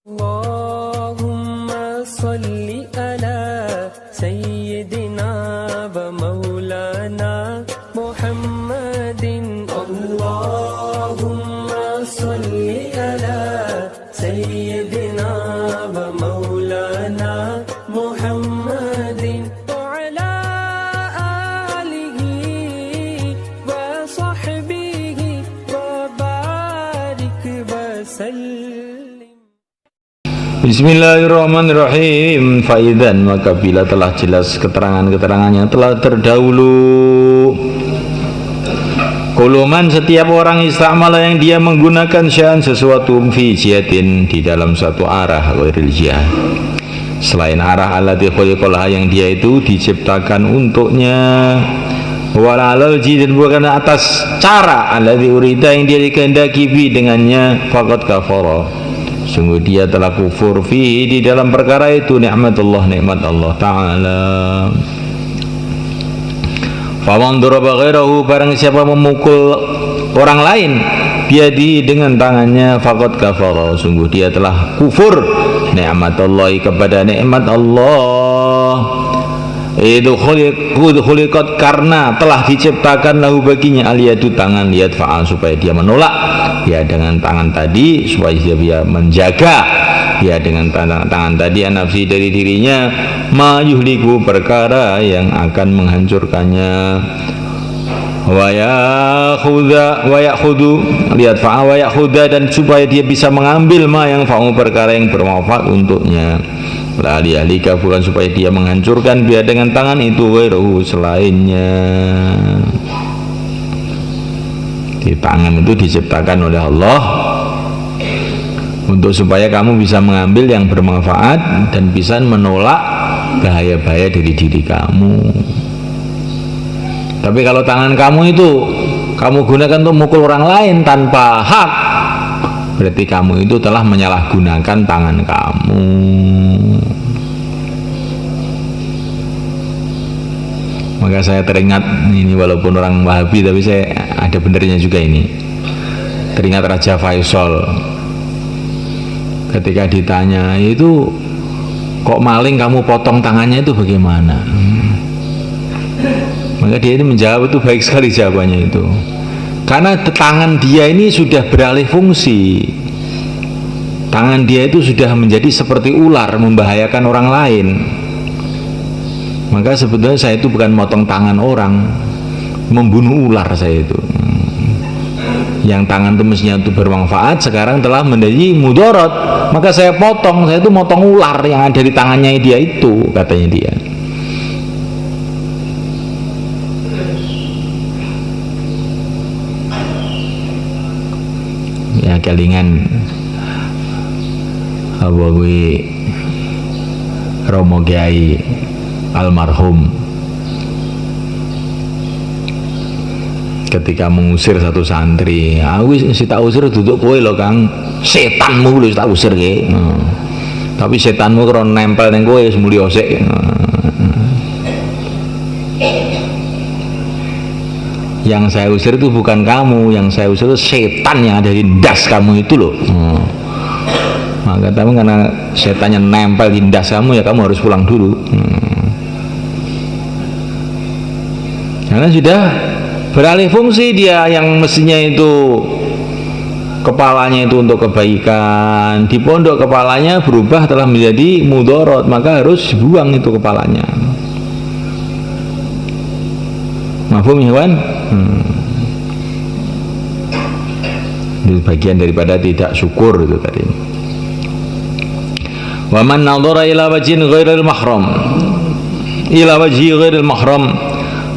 Allahumma salli ala sayyidina wa maulana Muhammadin. Allahumma salli ala sayyidina wa maulana Muhammadin wa ala alihi wa sahbihi wa barik wa sallim. Bismillahirrahmanirrahim. Faidan, maka bila telah jelas keterangan-keterangan yang telah terdahulu, kuluman setiap orang istamala yang dia menggunakan sya'an sesuatu fi jihatin di dalam satu arah ghairil jihad, selain arah allati khuliqalaha yang dia itu diciptakan untuknya, walalal jihad bukan atas cara allati urida yang dia dikehendaki bi dengannya, faqad kafara, sungguh dia telah kufur fi di dalam perkara itu nikmatullah, nikmat Allah Ta'ala. Faman daraba ghairahu, barang siapa memukul orang lain biadi dengan tangannya, faqad kafara, sungguh dia telah kufur nikmatullah, kepada nikmat Allah. Itu khuliqat, karena telah diciptakan lahu baginya aliyadu, tangan, lihat fa'al, supaya dia menolak ya dengan tangan tadi, supaya dia menjaga ya dengan tangan tadi nafsi dari dirinya, ma yuhliku, perkara yang akan menghancurkannya, wa ya'khudhu, lihat fa'al, wa ya'khudha, dan supaya dia bisa mengambil ma yang fa'u, perkara yang bermanfaat untuknya, la liyahlika, bukan supaya dia menghancurkan biar dengan tangan itu ghairuhu, selainnya. Di tangan itu diciptakan oleh Allah untuk supaya kamu bisa mengambil yang bermanfaat dan bisa menolak bahaya-bahaya dari diri kamu. Tapi kalau tangan kamu itu kamu gunakan untuk mukul orang lain tanpa hak, berarti kamu itu telah menyalahgunakan tangan kamu. Maka saya teringat ini, walaupun orang Wahabi tapi saya ada benernya juga ini. Teringat Raja Faisal ketika ditanya, itu kok maling kamu potong tangannya itu bagaimana? Maka dia ini menjawab, itu baik sekali jawabannya itu. Karena tangan dia ini sudah beralih fungsi. Tangan dia itu sudah menjadi seperti ular, membahayakan orang lain. Maka sebetulnya saya itu bukan motong tangan orang, membunuh ular saya itu. Yang tangan itu mestinya itu bermanfaat, sekarang telah menjadi mudarat, maka saya potong. Saya itu motong ular yang ada di tangannya dia itu, katanya dia. Ya kelingan Abawi Romo Kiai almarhum ketika mengusir satu santri, aku si tak usir duduk kowe lho Kang, setanmu lho tak usir ke, tapi setanmu kalau nempel neng kowe semuli osek. Yang saya usir itu bukan kamu, yang saya usir itu setan yang ada di das kamu itu loh. Maka tapi karena setannya nempel di das kamu, ya kamu harus pulang dulu. Karena sudah beralih fungsi dia, yang mestinya itu kepalanya itu untuk kebaikan, di pondok kepalanya berubah telah menjadi mudarat, maka harus dibuang itu kepalanya. Mafhum ya kawan? Itu bagian daripada tidak syukur itu tadi. Wa man nadhara ila wajhin ghairil mahram, ila wajhi ghairil mahram,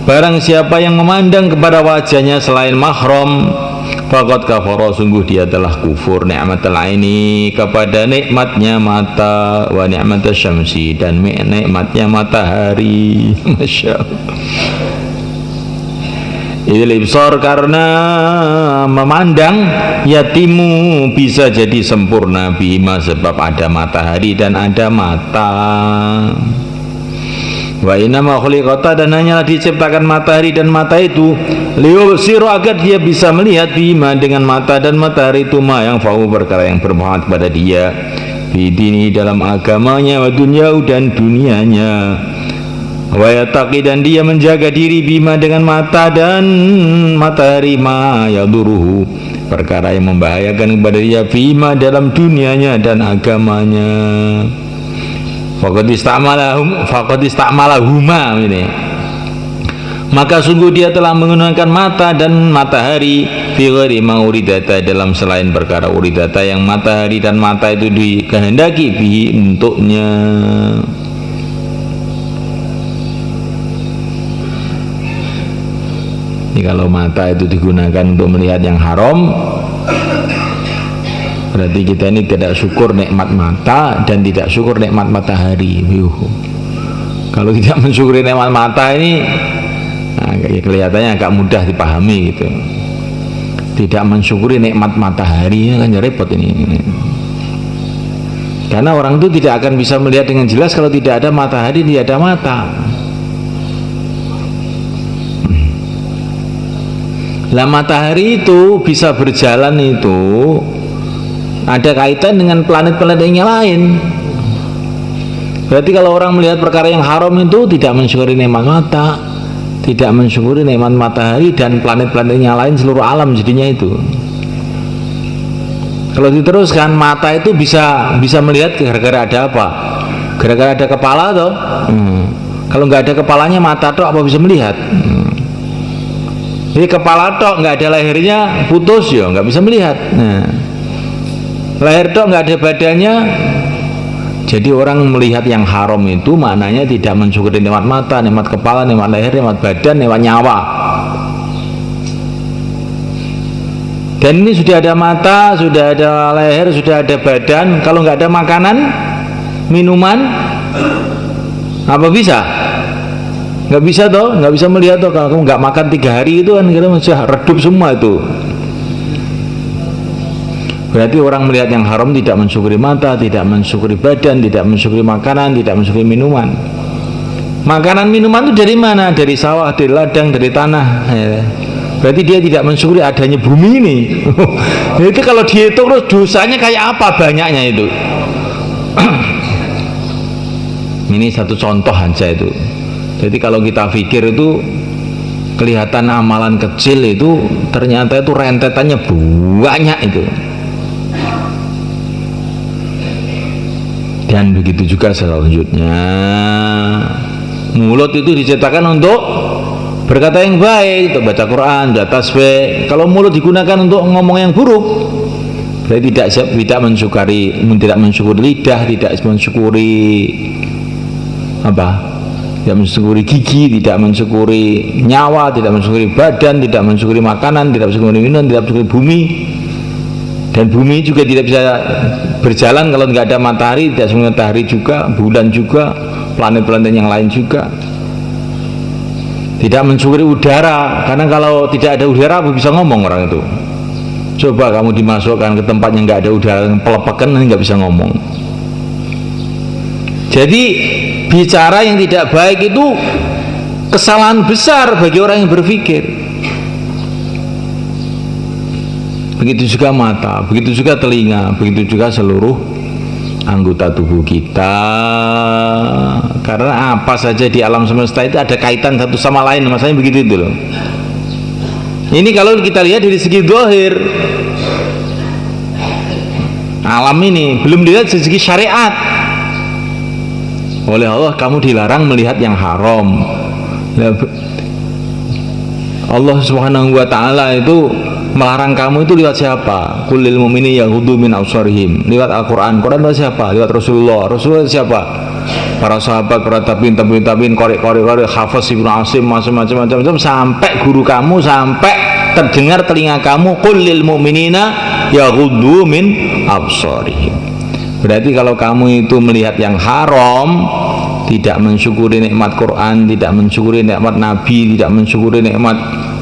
barang siapa yang memandang kepada wajahnya selain mahram, faqad kafara, sungguh dia telah kufur nikmatul aini, kepada nikmatnya mata, wa nikmatus syamsi, dan nikmatnya matahari. Masya Allah. Idil ibsar, karena memandang, yatimu, bisa jadi sempurna bima, sebab ada matahari dan ada mata. Wa inna ma khuliqata, dan hanyalah diciptakan matahari dan mata itu liyubsiru, agar dia bisa melihat bima dengan mata dan matahari itu ma yang fa'u, perkara yang bermanfaat kepada dia, bidini dalam agamanya, wa dunyau dan dunianya, wa yataqi dan dia menjaga diri bima dengan mata dan matahari, ma yaduruhu perkara yang membahayakan kepada dia, bima dalam dunianya dan agamanya. Faqad istamalahuma ini, maka sungguh dia telah menggunakan mata dan matahari fi ghairi ma uridata dalam selain perkara uridata yang matahari dan mata itu dikehendaki bihi untuknya. Ini kalau mata itu digunakan untuk melihat yang haram, berarti kita ini tidak syukur nikmat mata dan tidak syukur nikmat matahari. Kalau tidak mensyukuri nikmat mata ini, nah, kelihatannya agak mudah dipahami gitu. Tidak mensyukuri nikmat matahari kan repot ini. Karena orang itu tidak akan bisa melihat dengan jelas kalau tidak ada matahari, tidak ada mata. Lah matahari itu bisa berjalan itu ada kaitan dengan planet-planet yang lain. Berarti kalau orang melihat perkara yang haram itu tidak mensyukuri nikmat mata, tidak mensyukuri nikmat matahari dan planet-planet yang lain, seluruh alam jadinya itu. Kalau diteruskan, mata itu bisa melihat gara-gara ada apa? Gara-gara ada kepala toh. Kalau nggak ada kepalanya, mata toh apa bisa melihat? Jadi kepala toh nggak ada lehernya, putus ya nggak bisa melihat. Leher toh nggak ada badannya, jadi orang melihat yang haram itu maknanya tidak mensyukuri nikmat mata, nikmat kepala, nikmat leher, nikmat badan, nikmat nyawa. Dan ini sudah ada mata, sudah ada leher, sudah ada badan. Kalau nggak ada makanan, minuman, apa bisa? Nggak bisa toh, nggak bisa melihat toh. Kalau kamu nggak makan 3 hari itu kan kira masih redup semua itu. Berarti orang melihat yang haram tidak mensyukuri mata, tidak mensyukuri badan, tidak mensyukuri makanan, tidak mensyukuri minuman. Makanan minuman itu dari mana? Dari sawah, dari ladang, dari tanah. Berarti dia tidak mensyukuri adanya bumi ini. Itu kalau dihitung terus dosanya kayak apa banyaknya itu. Ini satu contoh aja itu. Jadi kalau kita pikir itu kelihatan amalan kecil itu ternyata itu rentetannya banyak itu. Dan begitu juga selanjutnya, mulut itu diciptakan untuk berkata yang baik, untuk baca Quran, baca tasbih. Kalau mulut digunakan untuk ngomong yang buruk, berarti tidak mensyukuri lidah, tidak mensyukuri apa? Tidak mensyukuri gigi, tidak mensyukuri nyawa, tidak mensyukuri badan, tidak mensyukuri makanan, tidak mensyukuri minum, tidak mensyukuri bumi. Dan bumi juga tidak bisa berjalan kalau nggak ada matahari, tidak semua matahari juga, bulan juga, planet-planet yang lain juga. Tidak mensyukuri udara, karena kalau tidak ada udara apa bisa ngomong orang itu. Coba kamu dimasukkan ke tempat yang nggak ada udara, pelepakan, nggak bisa ngomong. Jadi bicara yang tidak baik itu kesalahan besar bagi orang yang berpikir. Begitu juga mata, begitu juga telinga, begitu juga seluruh anggota tubuh kita. Karena apa saja di alam semesta itu ada kaitan satu sama lain, maksudnya begitu itu loh. Ini kalau kita lihat dari segi zahir, alam ini belum dilihat dari segi syariat. Oleh Allah kamu dilarang melihat yang haram. Allah Subhanahu wa taala itu melarang kamu itu lewat siapa? Qulil mu'mini yaghuddu min absarihim. Lewat Al-Qur'an. Quran lewat siapa? Lewat Rasulullah. Rasulullah siapa? Para sahabat, para tabi'in, korek, Hafiz Ibnu Asim, macam-macam sampai guru kamu, sampai terdengar telinga kamu, qulil mu'minina yaghuddu min absarihim. Berarti kalau kamu itu melihat yang haram, tidak mensyukuri nikmat Quran, tidak mensyukuri nikmat Nabi, tidak mensyukuri nikmat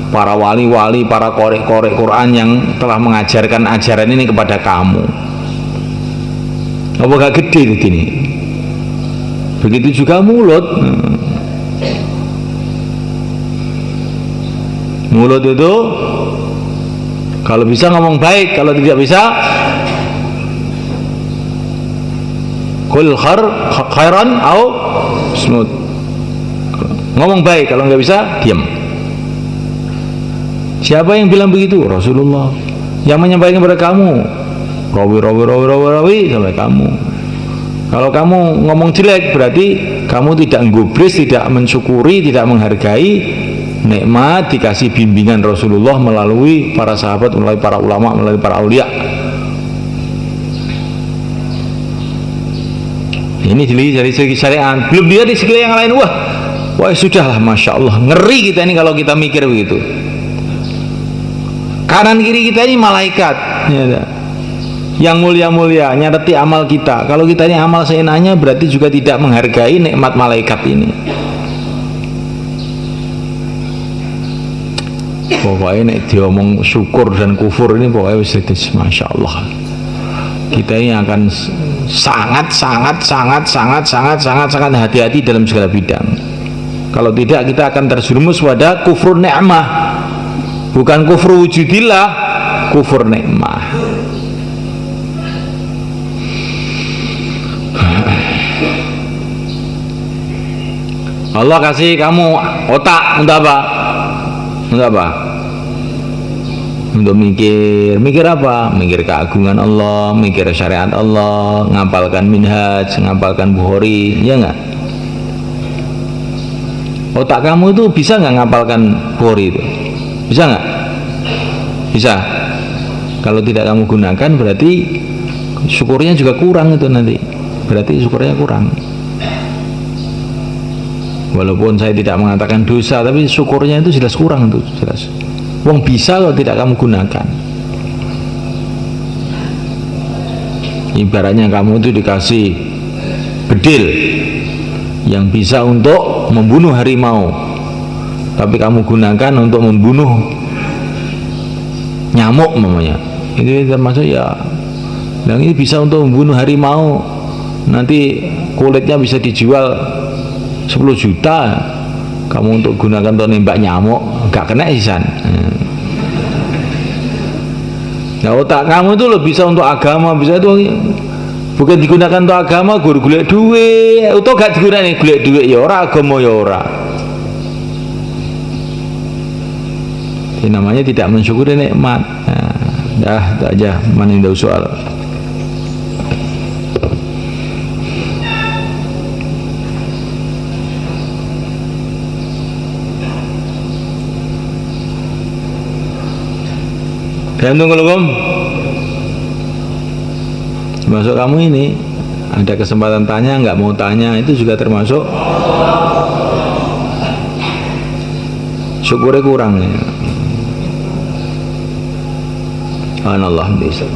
para wali-wali, para korek-korek Quran yang telah mengajarkan ajaran ini kepada kamu. Apa gak gede begini? Begitu juga mulut. Mulut itu kalau bisa ngomong baik, kalau tidak bisa Qul khairan au smut. Ngomong baik, kalau nggak bisa diam. Siapa yang bilang begitu? Rasulullah. Yang menyampaikan kepada kamu rawi sampai kamu. Kalau kamu ngomong jelek berarti kamu tidak gubris, tidak mensyukuri, tidak menghargai nikmat dikasih bimbingan Rasulullah melalui para sahabat, melalui para ulama, melalui para aulia. Ini dari segi syariat. Belum dia di segi yang lain. Wah sudahlah, masya Allah, ngeri kita ini kalau kita mikir begitu. Kanan kiri kita ini malaikat ya, yang mulia-mulia nyateti amal kita. Kalau kita ini amal seenaknya berarti juga tidak menghargai nikmat malaikat ini. Pokoknya nek diomong syukur dan kufur ini pokoknya masya Allah, kita ini akan sangat hati-hati dalam segala bidang. Kalau tidak kita akan terjerumus pada kufur ni'mah, bukan kufur wujudillah, kufur nikmah. Allah kasih kamu otak untuk apa? Untuk apa? Untuk mikir apa? Mikir keagungan Allah, mikir syariat Allah, ngapalkan minhaj, ngapalkan Bukhari, ya enggak? Otak kamu itu bisa nggak ngapalkan Bukhari itu? Bisa nggak? Bisa. Kalau tidak kamu gunakan berarti syukurnya juga kurang itu nanti. Berarti syukurnya kurang. Walaupun saya tidak mengatakan dosa, tapi syukurnya itu jelas kurang tuh, jelas. Wong bisa kalau tidak kamu gunakan. Ibaratnya kamu itu dikasih bedil yang bisa untuk membunuh harimau, tapi kamu gunakan untuk membunuh nyamuk namanya. Ini termasuk ya, yang ini bisa untuk membunuh harimau, nanti kulitnya bisa dijual 10 juta. Kamu untuk gunakan untuk nembak nyamuk, gak kena isan. Nah, otak kamu itu loh bisa untuk agama, bisa itu bukan digunakan untuk agama, golek duit, atau gak digunakan golek duit ya ora, agama ya ora. Ini namanya tidak mensyukuri nikmat. Nah, tak aja manindak soal. Gantung kalau termasuk kamu ini ada kesempatan tanya, nggak mau tanya, itu juga termasuk syukurnya kurang ya. Subhanallah bisa.